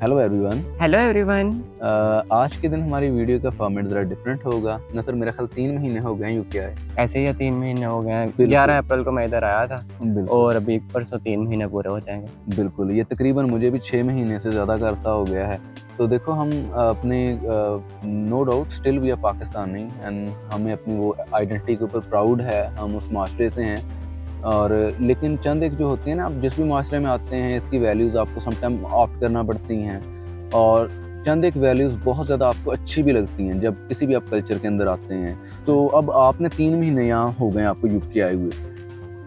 Hello everyone. Hello everyone. आज के दिन हमारी वीडियो का फॉर्मेट ज़रा डिफरेंट होगा। नसर मेरा ख्याल 3 महीने हो गए हैं यूके आए। ऐसे ही 3 महीने हो गए हैं। बिल्कुल। 11 अप्रैल को मैं इधर आया था बिल्कुल और अभी परसों 3 महीने पूरे हो जाएंगे। बिल्कुल, ये तकरीबन मुझे भी 6 महीने से ज़्यादा का अरसा हो गया है। तो देखो हम अपने no doubt still we are Pakistani and हमें अपनी वो आइडेंटिटी के ऊपर प्राउड है, हम उस माशरे से हैं। और लेकिन चंद एक जो होती है ना, आप जिस भी माशरे में आते हैं इसकी वैल्यूज़ आपको समटाइम ऑप्ट करना पड़ती हैं और चंद एक वैल्यूज़ बहुत ज़्यादा आपको अच्छी भी लगती हैं जब किसी भी आप कल्चर के अंदर आते हैं। तो अब आपने 3 महीने यहाँ हो गए आपको यूके आए हुए,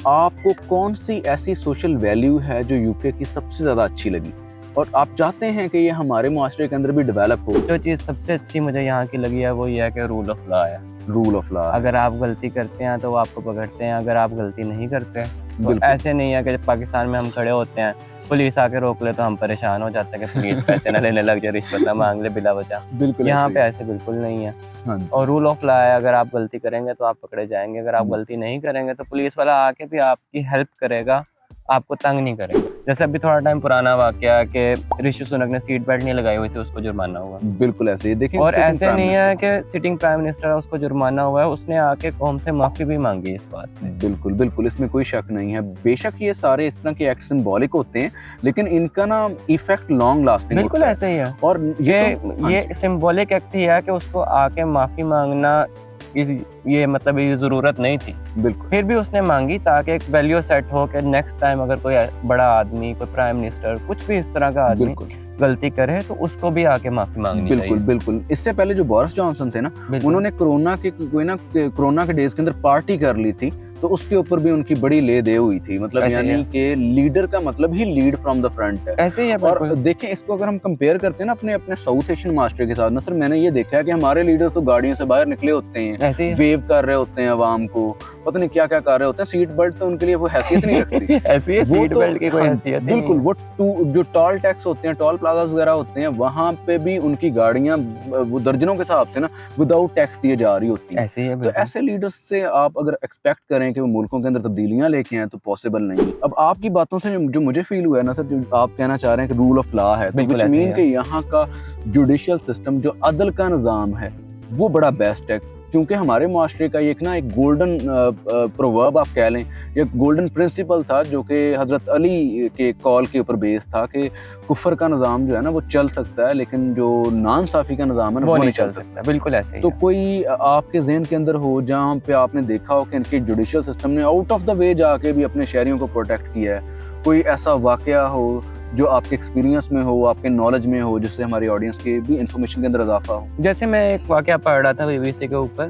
आपको कौन सी ऐसी सोशल वैल्यू है जो यूके की सबसे ज़्यादा अच्छी लगी और आप चाहते हैं कि ये हमारे माशरे के अंदर भी डेवलप हो? जो चीज़ सबसे अच्छी मुझे यहाँ की लगी है वो ये है कि रूल ऑफ लॉ है। Rule of law. अगर आप गलती करते हैं तो वो आपको पकड़ते हैं, अगर आप गलती नहीं करते तो बिल्कुल। ऐसे नहीं है कि जब पाकिस्तान में हम खड़े होते हैं पुलिस आके रोक ले तो हम परेशान हो जाते हैं कि पुलिस पैसे ना लेने लग जाए, रिश्वत ना मांग ले बिला वजह। बिल्कुल यहाँ ऐसे पे ही। ऐसे बिल्कुल नहीं है। हाँ जी। और रूल ऑफ लॉ है, अगर आप गलती करेंगे तो आप पकड़े जाएंगे, अगर आप गलती नहीं करेंगे तो पुलिस वाला आके भी आपकी हेल्प करेगा, आपको तंग नहीं करेगा। जैसे अभी थोड़ा टाइम पुराना वाकया कि ऋषि सुनक ने सीट बेल्ट नहीं लगाई हुई थी, उसको जुर्माना हुआ। बिल्कुल ऐसे ही देखें। और ऐसे नहीं है कि सिटिंग प्राइम मिनिस्टर है उसको जुर्माना हुआ है, उसने आके कौम से माफी भी मांगी इस बात में। बिल्कुल बिल्कुल, इसमें कोई शक नहीं है। बेशक ये सारे इस तरह के एक्ट सिंबॉलिक होते हैं लेकिन इनका ना इफेक्ट लॉन्ग लास्टिंग बिल्कुल होता है। ऐसे ही है। और ये सिंबॉलिक एक्ट ही है कि उसको आके माफी मांगना ये मतलब ये जरूरत नहीं थी, बिल्कुल फिर भी उसने मांगी ताकि एक वैल्यू सेट हो कि नेक्स्ट टाइम अगर कोई बड़ा आदमी, कोई प्राइम मिनिस्टर, कुछ भी इस तरह का आदमी बिल्कुल गलती करे तो उसको भी आके माफी मांगनी बिल्कुल चाहिए। बिल्कुल। इससे पहले जो बोरिस जॉनसन थे ना, बिल्कुल। उन्होंने कोरोना के डेज के अंदर पार्टी कर ली थी तो उसके ऊपर भी उनकी बड़ी ले दे हुई थी। मतलब ऐसे ही यानी है। कि लीडर का मतलब ही लीड फ्रॉम द फ्रंट है। ऐसे ही है और बिल्कुल। देखें इसको अगर हम कंपेयर करते हैं ना अपने अपने साउथ एशियन मास्टर के साथ ना सर, मैंने ये देखा है कि हमारे लीडर्स तो गाड़ियों से बाहर निकले होते हैं, ऐसे ही है। वेव कर रहे होते हैं अवाम को, पता नहीं क्या क्या कर रहे होते हैं। सीट बेल्ट तो उनके लिए वो हैसियत नहीं रखती। ऐसी है, वो सीट तो बेल्ट की कोई हाँ, हैसियत ही बिल्कुल। नहीं वो जो टॉल टैक्स होते हैं, टॉल प्लाजा वगैरह होते हैं, वहां पे भी उनकी गाड़ियां वो दर्जनों के हिसाब से ना विदाउट टैक्स दिए जा रही होती है। हैं। ऐसे ही है तो बिल्कुल। ऐसे लीडर्स से आप अगर एक्सपेक्ट करें कि वो मुल्कों के अंदर तब्दीलियां लेके आए तो पॉसिबल नहीं। अब आपकी बातों से जो मुझे फील हुआ है ना सर, जो आप कहना चाह रहे हैं कि रूल ऑफ लॉ है, तो बिल्कुल विच ऐसे ही मीन है। कि यहाँ का जुडिशियल सिस्टम, जो अदल का निज़ाम है, वो बड़ा बेस्ट है। क्योंकि हमारे माशरे का एक गोल्डन प्रोवर्ब आप कह लें, एक गोल्डन प्रिंसिपल था जो कि हजरत अली के कॉल के ऊपर बेस था कि कुफर का निज़ाम जो है ना वो चल सकता है लेकिन जो नाइंसाफी का निज़ाम है ना वो नहीं चल सकता। बिल्कुल ऐसे ही तो है। कोई आपके ज़हन के अंदर हो जहाँ पे आपने देखा हो कि इनके जुडिशियल सिस्टम ने आउट ऑफ द वे जाके भी अपने शहरियों को प्रोटेक्ट किया है, कोई ऐसा वाकया हो जो आपके एक्सपीरियंस में हो, आपके नॉलेज में हो, जिससे हमारी ऑडियंस के भी इंफॉर्मेशन के अंदर इजाफा हो? जैसे मैं एक वाकया पढ़ रहा था बीबीसी के ऊपर,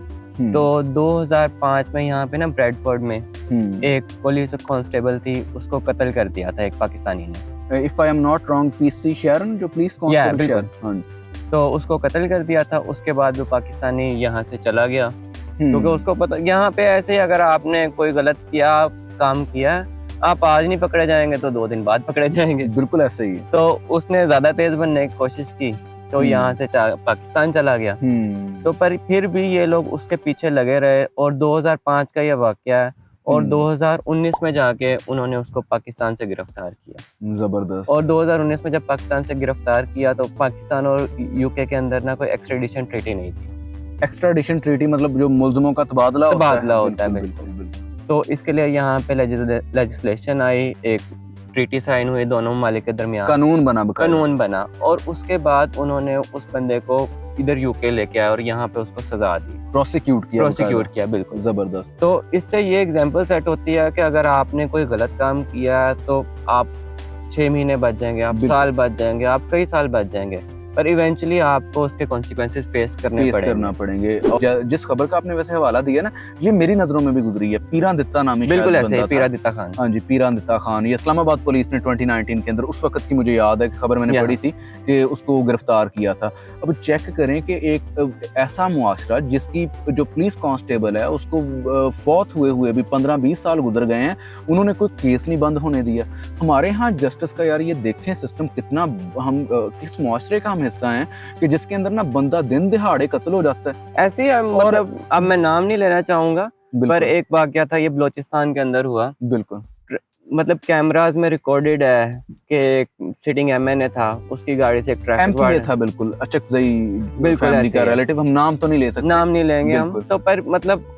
तो 2005 में यहाँ पे ना ब्रेडफोर्ड में एक पुलिस कांस्टेबल थी, उसको कत्ल कर दिया था एक पाकिस्तानी ने। If I am not wrong, PC Sharon जो पुलिस कांस्टेबल शेरन, तो उसको कत्ल कर दिया था। उसके बाद वो पाकिस्तानी यहाँ से चला गया क्योंकि उसको पता यहाँ पे ऐसे ही अगर आपने कोई गलत काम किया, आप आज नहीं पकड़े जाएंगे तो 2 दिन बाद पकड़े जाएंगे। बिल्कुल ऐसे ही। तो उसने ज्यादा तेज बनने की कोशिश की तो यहाँ से पाकिस्तान चला गया। तो पर फिर भी ये लोग उसके पीछे लगे रहे और 2005 का ये वाकया है और 2019 में जाके उन्होंने उसको पाकिस्तान से गिरफ्तार किया। जबरदस्त। और 2019 में जब पाकिस्तान से गिरफ्तार किया तो पाकिस्तान और यूके के अंदर ना कोई एक्सट्रेडिशन ट्रीटी नहीं थी। एक्सट्राडिशन ट्रीटी मतलब जो मुल्ज़िमों का तबादला होता है। बिल्कुल। तो इसके लिए यहाँ पे लेजिस्लेशन आई, एक ट्रीटी साइन हुई दोनों ममालिक के दरमियान, कानून बना और उसके बाद उन्होंने उस बंदे को इधर यूके लेके आया और यहाँ पे उसको सजा दी, प्रोसिक्यूट किया। बिल्कुल जबरदस्त। तो इससे ये एग्जांपल सेट होती है कि अगर आपने कोई गलत काम किया तो आप 6 महीने बच जाएंगे, आप साल बच जाएंगे, आप कई साल बच जाएंगे, पर इवेंचुअली आपको उसके कॉन्सिक्वेंसेस फेस करना पड़ेंगे। और जिस खबर का आपने वैसे हवाला दिया ना, ये मेरी नजरों में भी गुजरी है। पीरादित्ता नामी, बिल्कुल ऐसे ही, पीरादित्ता खान। हाँ जी, पीरादित्ता खान। ये इस्लामाबाद पुलिस ने 2019 के अंदर, उस वक्त की मुझे याद है कि खबर मैंने पढ़ी थी कि उसको गिरफ्तार किया था। अब चेक करें कि एक ऐसा मुआशरा जिसकी जो पुलिस कांस्टेबल है उसको फौत हुए भी 15-20 साल गुजर गए हैं, उन्होंने कोई केस नहीं बंद होने दिया। हमारे यहाँ जस्टिस का यार ये देखें सिस्टम कितना, हम किस मुआशरे का हिस्सा है कि जिसके अंदर ना बंदा दिन दिहाड़े कत्ल हो जाता है। ऐसे ही मतलब अब मैं नाम नहीं लेना चाहूंगा पर एक वाकया था, ये बलोचिस्तान के अंदर हुआ। बिल्कुल। मतलब कैमरास में रिकॉर्डेड है कि सिटिंग एमएनए था, उसकी गाड़ी से एक ट्रैफिक एमपीए वार्डन था, बिल्कुल अचकजई बिल्कुल फैमिली ऐसे का ही है। रिलेटिव, हम नाम तो नहीं ले सकते, नाम नहीं लेंगे हम बिल्कुल। तो, पर मतलब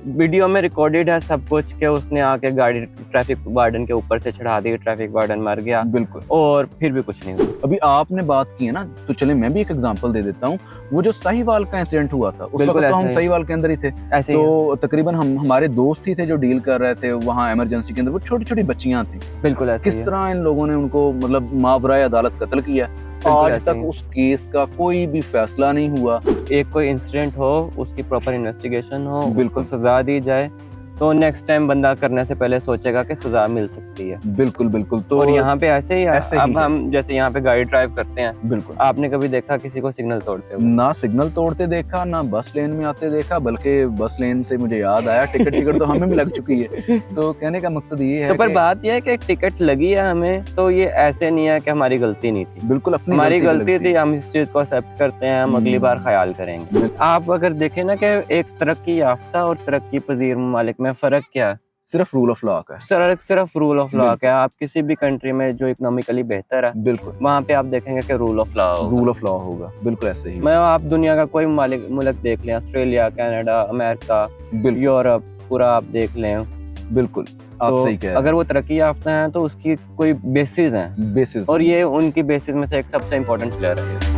वीडियो में रिकॉर्डेड है सब कुछ कि उसने आके गाड़ी ट्रैफिक वार्डन के ऊपर से चढ़ा दी, ट्रैफिक वार्डन मर गया बिल्कुल। और फिर भी कुछ नहीं हुआ। अभी आपने बात की है ना, तो चले मैं भी एक एग्जांपल दे देता हूँ। वो जो साहिवाल का इंसिडेंट हुआ था, उस बिल्कुल वक्त तो ऐसे हम ही। साहिवाल के अंदर ही थे, ऐसे ही है। तो तकरीबन हमारे दोस्त ही थे जो डील कर रहे थे वहाँ इमरजेंसी के अंदर। वो छोटी छोटी बच्चियां थी, बिल्कुल ऐसे किस ही है। तरह इन लोगों ने उनको मतलब मावराए अदालत कत्ल किया। बिल्कुल आज ऐसे तक ही। उस केस का कोई भी फैसला नहीं हुआ। एक कोई इंसिडेंट हो, उसकी प्रॉपर इन्वेस्टिगेशन हो, बिल्कुल। उसको सजा दी जाए, तो नेक्स्ट टाइम बंदा करने से पहले सोचेगा कि सजा मिल सकती है। बिल्कुल बिल्कुल। तो और यहाँ पे ऐसे ही है। ऐसे ही अब है। हम जैसे यहाँ पे गाड़ी ड्राइव करते हैं, बिल्कुल, आपने कभी देखा किसी को सिग्नल तोड़ते हुए? ना सिग्नल तोड़ते देखा, ना बस लेन में आते देखा, बल्कि बस लेन से मुझे याद आया टिकट तो हमें भी लग चुकी है। तो कहने का मकसद ये है तो पर कि बात यह है कि टिकट लगी है हमें, तो ये ऐसे नहीं है कि हमारी गलती नहीं थी। बिल्कुल अपनी हमारी पे गलती लगती थी, है। हम इस चीज को एक्सेप्ट करते हैं, हम अगली बार ख्याल करेंगे। बिल्कुल। आप अगर देखें ना कि एक तरक्की याफ्ता और तरक्की पजीर ममालिक में फ़र्क क्या है? सिर्फ रूल ऑफ लॉ का है। सिर्फ रूल ऑफ लॉ बिल्कुल। का है। आप किसी भी कंट्री में जो इकोनॉमिकली बेहतर है, बिल्कुल वहाँ पे आप देखेंगे कि रूल ऑफ लॉ होगा। रूल ऑफ लॉ होगा, बिल्कुल ऐसे ही। मैं आप दुनिया का कोई मुल्क देख लें, ऑस्ट्रेलिया, कनाडा, अमेरिका, बिल्कुल यूरोप, पूरा आप देख लें, बिल्कुल आप तो सही कह रहे अगर वो तरक्की याफ्ता हैं तो उसकी कोई बेसिस हैं, हैं। बेसिस और ये उनकी बेसिस में से एक सबसे इम्पोर्टेंट प्लेयर है।